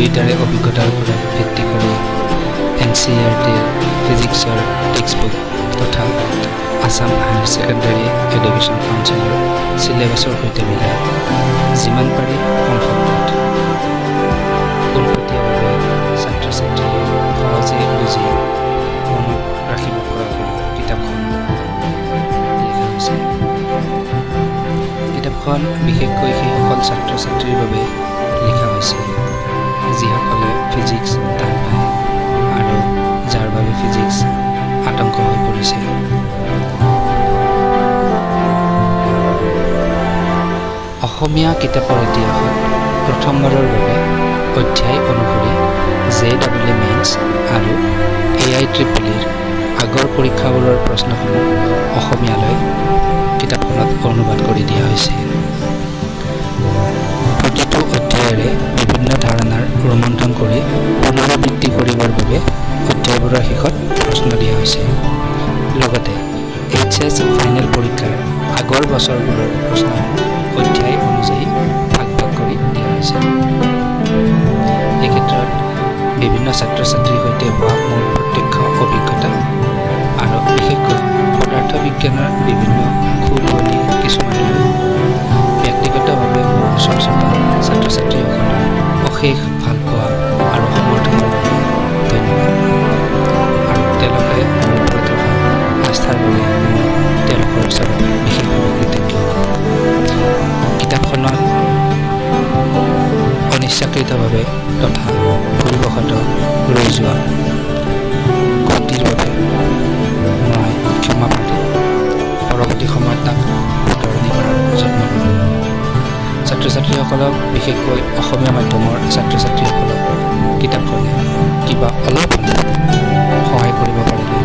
দুয়োটাৰে অভিজ্ঞতাৰ ওপৰত ভিত্তি কৰি NCERTৰ ফিজিক্সৰ টেক্সটবুক তথা আসাম হায়াৰ ছেকেণ্ডাৰী এডুকেশ্যন কাউন্সিলৰ চিলেবাছৰ সৈতে মিলাই যিমান পাৰি কম শব্দত পোনপটীয়াভাৱে ছাত্ৰ ছাত্ৰীয়ে সহজে বুজি মনত ৰাখিব পৰাকৈ কিতাপখন লিখা হৈছে। কিতাপখন বিশেষকৈ সেইসকল ছাত্ৰ ছাত্ৰীৰ বাবে লিখা হৈছে যিসকলে ফিজিক্স টান পায় আৰু যাৰ বাবে ফিজিক্স আতংক হৈ পৰিছে। অসমীয়া কিতাপৰ ইতিহাসত প্ৰথমবাৰৰ বাবে অধ্যায় অনুসৰি JEE মেইনছ আৰু AIEEEৰ আগৰ পৰীক্ষাবোৰৰ প্ৰশ্নসমূহ অসমীয়ালৈ কিতাপখনত অনুবাদ কৰি দিয়া হৈছে। প্ৰতিটো অধ্যায়েৰে বিভিন্ন ধাৰণাৰ ৰোমন্থন কৰি পুনৰাবৃত্তি কৰিবৰ বাবে অধ্যায়বোৰৰ শেষত প্ৰশ্ন দিয়া হৈছে। লগতে HS ফাইনেল পৰীক্ষাৰ আগৰ বছৰবোৰৰ প্ৰশ্নসমূহ অধ্যায় অনুযায়ী ভাগ ভাগ কৰি দিয়া হৈছে। এই ক্ষেত্ৰত বিভিন্ন ছাত্ৰ ছাত্ৰীৰ সৈতে হোৱা মোৰ প্ৰত্যক্ষ অভিজ্ঞতা আৰু বিশেষকৈ পদাৰ্থ বিজ্ঞানৰ বিভিন্ন খুলনি কিছুমানৰ ব্যক্তিগতভাৱে মোৰ ওচৰ চপা ছাত্ৰ ছাত্ৰীসকলৰ অশেষ ভালপোৱা আৰু সমৰ্থনৰ বাবে ধন্যবাদ। আৰু তেওঁলোকে মোৰ ওপৰত ৰখা আস্থাৰ বাবে মই তেওঁলোকৰ ওচৰত বিশেষভাৱে কৃতজ্ঞ। কিতাপখনত অনিচ্ছাকৃতভাৱে তথা ভুলবশতঃ ৰৈ যোৱা গতিৰ বাবে মই ক্ষমা প্ৰাৰ্থী। পৰৱৰ্তী সময়ত তাক শুধৰণি কৰাৰ যত্ন কৰিম। ছাত্ৰ ছাত্ৰীসকলক বিশেষকৈ অসমীয়া মাধ্যমৰ ছাত্ৰ ছাত্ৰীসকলক কিতাপখনে কিবা অলপ সহায় কৰিব পাৰিলে